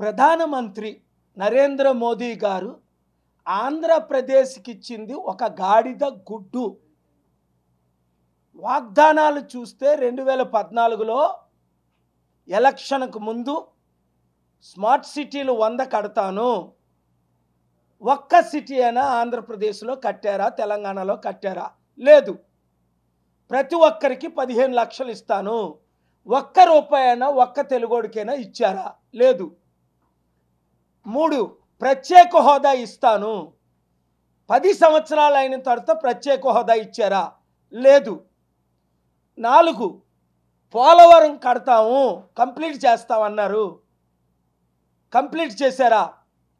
ప్రధానమంత్రి నరేంద్ర మోదీ గారు ఆంధ్రప్రదేశ్కి ఇచ్చింది ఒక గాడిద గుడ్డు. వాగ్దానాలు చూస్తే 2014లో ఎలక్షన్కు ముందు స్మార్ట్ సిటీలు 100 కడతాను. ఒక్క సిటీ అయినా ఆంధ్రప్రదేశ్లో కట్టారా, తెలంగాణలో కట్టారా? లేదు. ప్రతి ఒక్కరికి 15 లక్షలు ఇస్తాను. ఒక్క రూపాయి అయినా ఒక్క తెలుగోడికైనా ఇచ్చారా? లేదు. 3 ప్రత్యేక హోదా ఇస్తాను. 10 సంవత్సరాలు అయిన తర్వాత ప్రత్యేక హోదా ఇచ్చారా? లేదు. 4 పోలవరం కడతాము, కంప్లీట్ చేస్తామన్నారు. కంప్లీట్ చేశారా?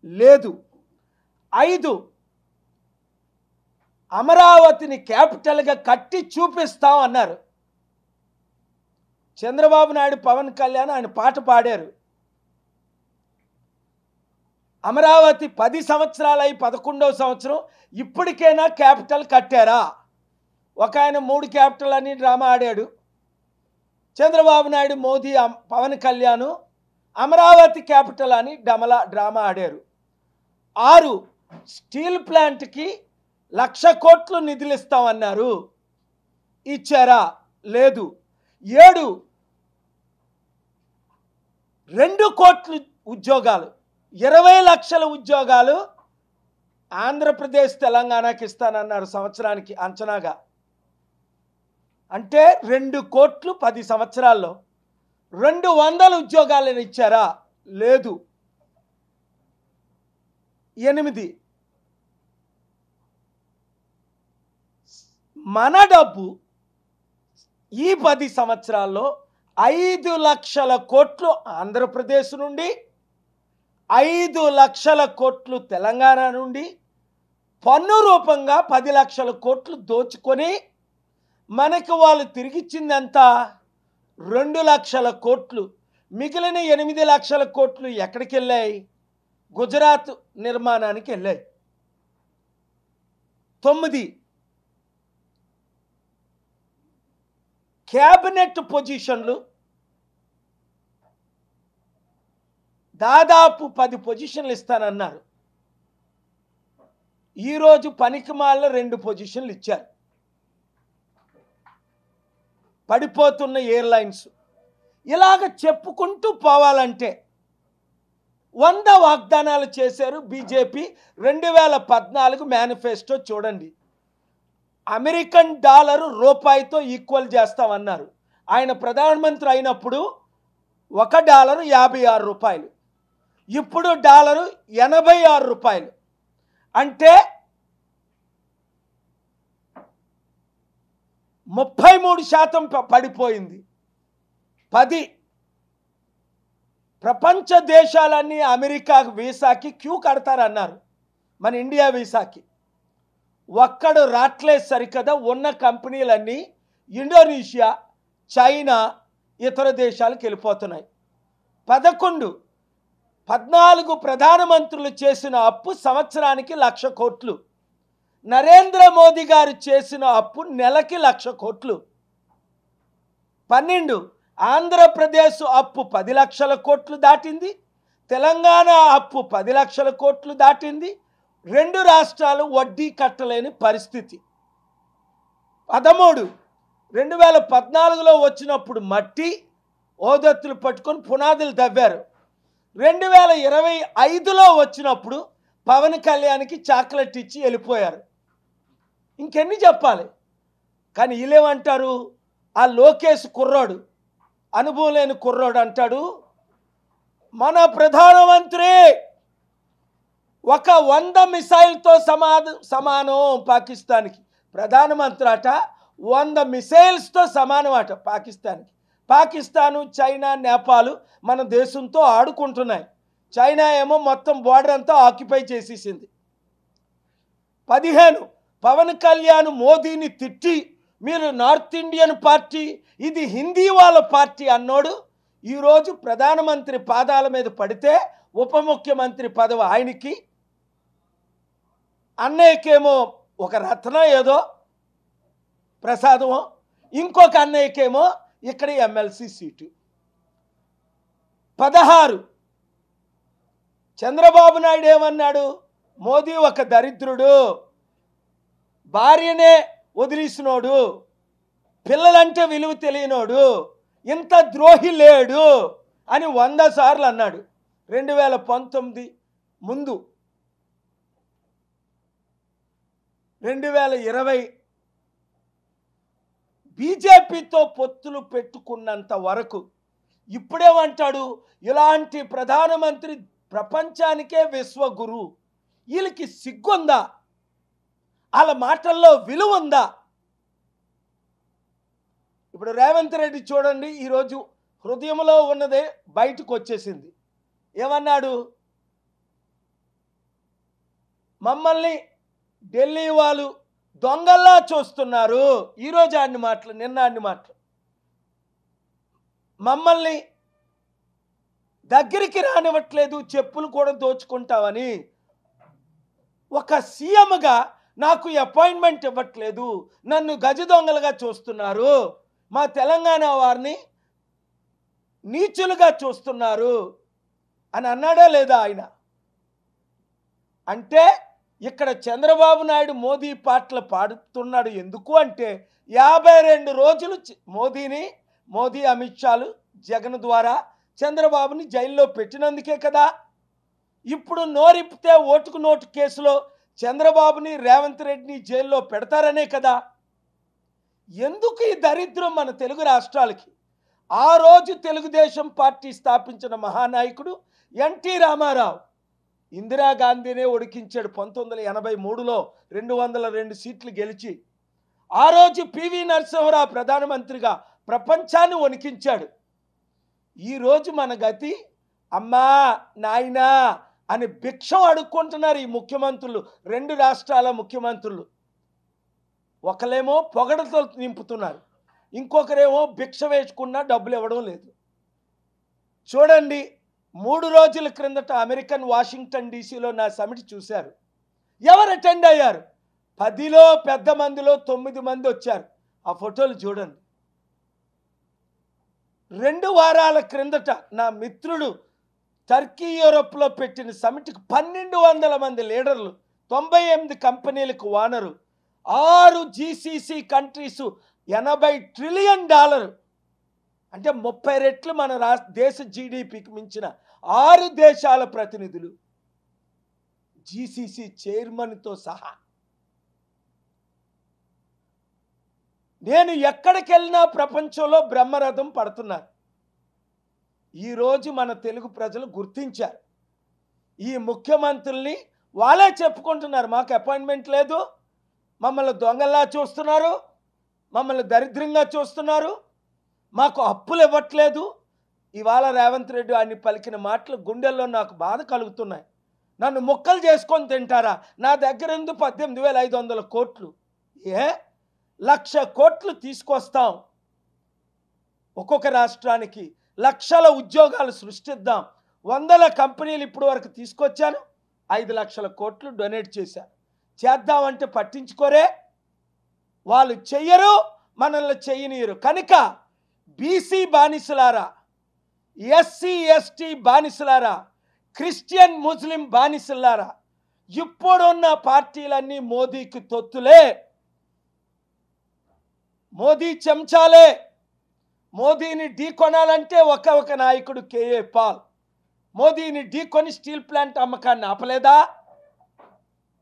లేదు. 5 అమరావతిని క్యాపిటల్గా కట్టి చూపిస్తాం అన్నారు. చంద్రబాబు నాయుడు, పవన్ కళ్యాణ్ ఆయన పాట పాడారు. అమరావతి 10 సంవత్సరాలు అయి 11వ సంవత్సరం ఇప్పటికైనా క్యాపిటల్ కట్టారా? ఒక ఆయన 3 క్యాపిటల్ అని డ్రామా ఆడాడు. చంద్రబాబు నాయుడు, మోదీ, పవన్ కళ్యాణ్ అమరావతి క్యాపిటల్ అని డ్రామా ఆడారు. 6 స్టీల్ ప్లాంట్కి 1,00,000 కోట్లు నిధులు ఇస్తామన్నారు. ఇచ్చారా? లేదు. 7 2 కోట్ల ఉద్యోగాలు, 20 లక్షల ఉద్యోగాలు ఆంధ్రప్రదేశ్ తెలంగాణకి ఇస్తానన్నారు సంవత్సరానికి అంచనాగా. అంటే 2 కోట్లు 10 సంవత్సరాల్లో 200 ఉద్యోగాలను ఇచ్చారా? లేదు. 8 మన డబ్బు ఈ 10 సంవత్సరాల్లో 5 లక్షల కోట్లు ఆంధ్రప్రదేశ్ నుండి, 5 లక్షల కోట్లు తెలంగాణ నుండి పన్ను రూపంగా 10 లక్షల కోట్లు దోచుకొని మనకు వాళ్ళు తిరిగిచ్చిందంతా 2 లక్షల కోట్లు. మిగిలిన 8 లక్షల కోట్లు ఎక్కడికి వెళ్ళాయి? గుజరాత్ నిర్మాణానికి వెళ్ళాయి. 9 క్యాబినెట్ పొజిషన్లు, దాదాపు 10 పొజిషన్లు ఇస్తానన్నారు. ఈరోజు పనికిమాల 2 పొజిషన్లు ఇచ్చారు. పడిపోతున్న ఎయిర్లైన్స్. ఇలాగ చెప్పుకుంటూ పోవాలంటే 100 వాగ్దానాలు చేశారు బీజేపీ. 2014 మేనిఫెస్టో చూడండి. అమెరికన్ డాలరు రూపాయితో ఈక్వల్ చేస్తామన్నారు. ఆయన ప్రధానమంత్రి అయినప్పుడు $1 56 రూపాయలు. ఇప్పుడు డాలరు 86 రూపాయలు. అంటే 33% పడిపోయింది. 10 ప్రపంచ దేశాలన్నీ అమెరికా వీసాకి క్యూ కడతారన్నారు. మన ఇండియా వీసాకి ఒక్కడు రాట్లేదు సరికదా. ఉన్న కంపెనీలన్నీ ఇండోనేషియా, చైనా, ఇతర దేశాలకు వెళ్ళిపోతున్నాయి. 14 ప్రధానమంత్రులు చేసిన అప్పు సంవత్సరానికి 1,00,000 కోట్లు. నరేంద్ర మోదీ గారు చేసిన అప్పు నెలకి 1,00,000 కోట్లు. 12 ఆంధ్రప్రదేశ్ అప్పు 10 లక్షల కోట్లు దాటింది. తెలంగాణ అప్పు 10 లక్షల కోట్లు దాటింది. 2 రాష్ట్రాలు వడ్డీ కట్టలేని పరిస్థితి. 13 2014లో వచ్చినప్పుడు మట్టి ఓదత్తులు పట్టుకొని పునాదులు తవ్వారు. 2025లో వచ్చినప్పుడు పవన్ కళ్యాణ్కి చాక్లెట్ ఇచ్చి వెళ్ళిపోయారు. ఇంకెన్ని చెప్పాలి? కానీ వీళ్ళేమంటారు? ఆ లోకేష్ కుర్రోడు, అనుభవం లేని కుర్రోడు అంటాడు, మన ప్రధానమంత్రి ఒక 100 మిసైల్తో సమానం పాకిస్తాన్కి. ప్రధానమంత్రి అట 100 మిసైల్స్తో సమానం అట పాకిస్తాన్కి. పాకిస్తాను, చైనా, నేపాల్ మన దేశంతో ఆడుకుంటున్నాయి. చైనా ఏమో మొత్తం బోర్డర్ అంతా ఆక్యుపై చేసేసింది. 15 పవన్ కళ్యాణ్ మోదీని తిట్టి, మీరు నార్త్ ఇండియన్ పార్టీ, ఇది హిందీ వాళ్ళ పార్టీ అన్నోడు ఈరోజు ప్రధానమంత్రి పాదాల మీద పడితే ఉప ముఖ్యమంత్రి పదవి ఆయనకి, అన్నయ్యకేమో ఒక రత్నం ఏదో ప్రసాదమో, ఇంకొక అన్నయ్యకేమో ఇక్కడ ఎమ్మెల్సీ సీటు. 16 చంద్రబాబు నాయుడు ఏమన్నాడు? మోదీ ఒక దరిద్రుడు, భార్యనే వదిలేసినోడు, పిల్లలంటే విలువ తెలియనోడు, ఇంత ద్రోహి లేడు అని 100 సార్లు అన్నాడు 2019 ముందు. 2020 బీజేపీతో పొత్తులు పెట్టుకున్నంత వరకు ఇప్పుడేమంటాడు? ఇలాంటి ప్రధానమంత్రి ప్రపంచానికే విశ్వగురు. వీళ్ళకి సిగ్గుందా? వాళ్ళ మాటల్లో విలువ ఉందా? ఇప్పుడు రేవంత్ రెడ్డి చూడండి, ఈరోజు హృదయంలో ఉన్నదే బయటకు వచ్చేసింది. ఏమన్నాడు? మమ్మల్ని ఢిల్లీ వాళ్ళు దొంగల్లా చూస్తున్నారు. ఈరోజు అన్ని మాటలు, నిన్న అన్ని మాటలు. మమ్మల్ని దగ్గరికి రానివ్వట్లేదు, చెప్పులు కూడా దోచుకుంటావని. ఒక సీఎంగా నాకు అపాయింట్మెంట్ ఇవ్వట్లేదు, నన్ను గజ దొంగలుగా చూస్తున్నారు, మా తెలంగాణ వారిని నీచులుగా చూస్తున్నారు అని అన్నాడా లేదా ఆయన? అంటే ఇక్కడ చంద్రబాబు నాయుడు మోదీ పాటలు పాడుతున్నాడు. ఎందుకు అంటే 52 రోజులు మోదీ అమిత్ షాలు జగన్ ద్వారా చంద్రబాబుని జైల్లో పెట్టినందుకే కదా. ఇప్పుడు నోరిప్పితే ఓటుకు నోటు కేసులో చంద్రబాబుని రేవంత్ రెడ్డిని జైల్లో పెడతారనే కదా. ఎందుకు ఈ దరిద్రం మన తెలుగు రాష్ట్రాలకి? ఆ రోజు తెలుగుదేశం పార్టీ స్థాపించిన మహానాయకుడు ఎన్టీ రామారావు ఇందిరాగాంధీనే ఉడికించాడు 1983లో 202 సీట్లు గెలిచి. ఆ రోజు పివి నరసింహరావు ప్రధానమంత్రిగా ప్రపంచాన్ని వణికించాడు. ఈరోజు మన గతి అమ్మా నాయనా అని భిక్షం అడుక్కుంటున్నారు ఈ ముఖ్యమంత్రులు, 2 రాష్ట్రాల ముఖ్యమంత్రులు. ఒకలేమో పొగడతో నింపుతున్నారు, ఇంకొకరేమో భిక్ష వేసుకున్నా డబ్బులు ఇవ్వడం లేదు. చూడండి, 3 రోజుల క్రిందట అమెరికన్ వాషింగ్టన్ డీసీలో నా సమిట్ చూశారు. ఎవరు అటెండ్ అయ్యారు? 10లో పెద్ద మందిలో 9 మంది వచ్చారు. ఆ ఫోటోలు చూడండి. 2 వారాల క్రిందట నా మిత్రుడు టర్కీ యూరోప్లో పెట్టిన సమిట్కి 1200 మంది లీడర్లు, 98 కంపెనీలకు ఓనరు, 6 జీసీసీ కంట్రీసు, $80 ట్రిలియన్, అంటే 30 రెట్లు మన దేశ జీడిపికి మించిన 6 దేశాల ప్రతినిధులు, జీసీసీ చైర్మన్తో సహా. నేను ఎక్కడికి వెళ్ళినా ప్రపంచంలో బ్రహ్మరథం పడుతున్నారు. ఈరోజు మన తెలుగు ప్రజలు గుర్తించారు. ఈ ముఖ్యమంత్రుల్ని వాళ్ళే చెప్పుకుంటున్నారు, మాకు అపాయింట్మెంట్ లేదు, మమ్మల్ని దొంగల్లా చూస్తున్నారు, మమ్మల్ని దరిద్రంగా చూస్తున్నారు, మాకు అప్పులు ఇవ్వట్లేదు. ఇవాళ రేవంత్ రెడ్డి అన్ని పలికిన మాటలు గుండెల్లో నాకు బాధ కలుగుతున్నాయి. నన్ను ముక్కలు చేసుకొని తింటారా? నా దగ్గర ఉంది 18,500 కోట్లు. 1,00,000 కోట్లు తీసుకొస్తాం, ఒక్కొక్క రాష్ట్రానికి లక్షల ఉద్యోగాలు సృష్టిద్దాం. 100 కంపెనీలు ఇప్పుడు వరకు తీసుకొచ్చాను, 5 లక్షల కోట్లు డొనేట్ చేశాను. చేద్దామంటే పట్టించుకోరే, వాళ్ళు చెయ్యరు, మనల్ని చెయ్యనీయరు. కనుక బీసీ బానిసలారా, ఎస్సీ ఎస్టీ బానిసలారా, క్రిస్టియన్ ముస్లిం బానిసలారా, ఇప్పుడున్న పార్టీలన్నీ మోదీకి తొత్తులే, మోదీ చెంచాలే. మోదీని ఢీకొనాలంటే ఒక నాయకుడు కేఏ పాల్. మోదీని ఢీకొని స్టీల్ ప్లాంట్ అమ్మకాన్ని ఆపలేదా?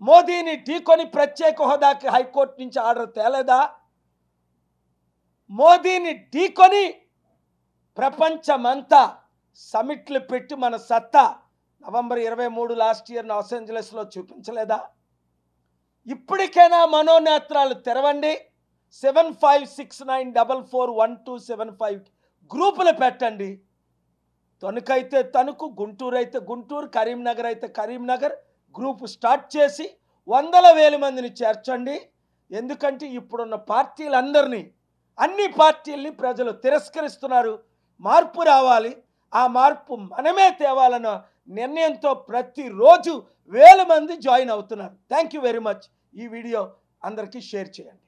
మోదీని ఢీకొని ప్రత్యేక హోదాకి హైకోర్టు నుంచి ఆర్డర్ తేలేదా? మోదీని ఢీకొని ప్రపంచమంతా సమిట్లు పెట్టి మన సత్తా నవంబర్ 23 లాస్ట్ ఇయర్ లాస్ ఏంజలస్లో చూపించలేదా? ఇప్పటికైనా మనోనేత్రాలు తెరవండి. 7569441275 గ్రూపులు పెట్టండి. తణుకైతే తణుకు, గుంటూరు అయితే గుంటూరు, కరీంనగర్ అయితే కరీంనగర్ గ్రూపు స్టార్ట్ చేసి 100,000 మందిని చేర్చండి. ఎందుకంటే ఇప్పుడున్న పార్టీలందరినీ, అన్ని పార్టీల్ని ప్రజలు తిరస్కరిస్తున్నారు. మార్పు రావాలి, ఆ మార్పు మనమే తేవాలన్న నిర్ణయంతో ప్రతిరోజు 1000 మంది జాయిన్ అవుతున్నారు. Thank you very much. ఈ వీడియో అందరికీ షేర్ చేయండి.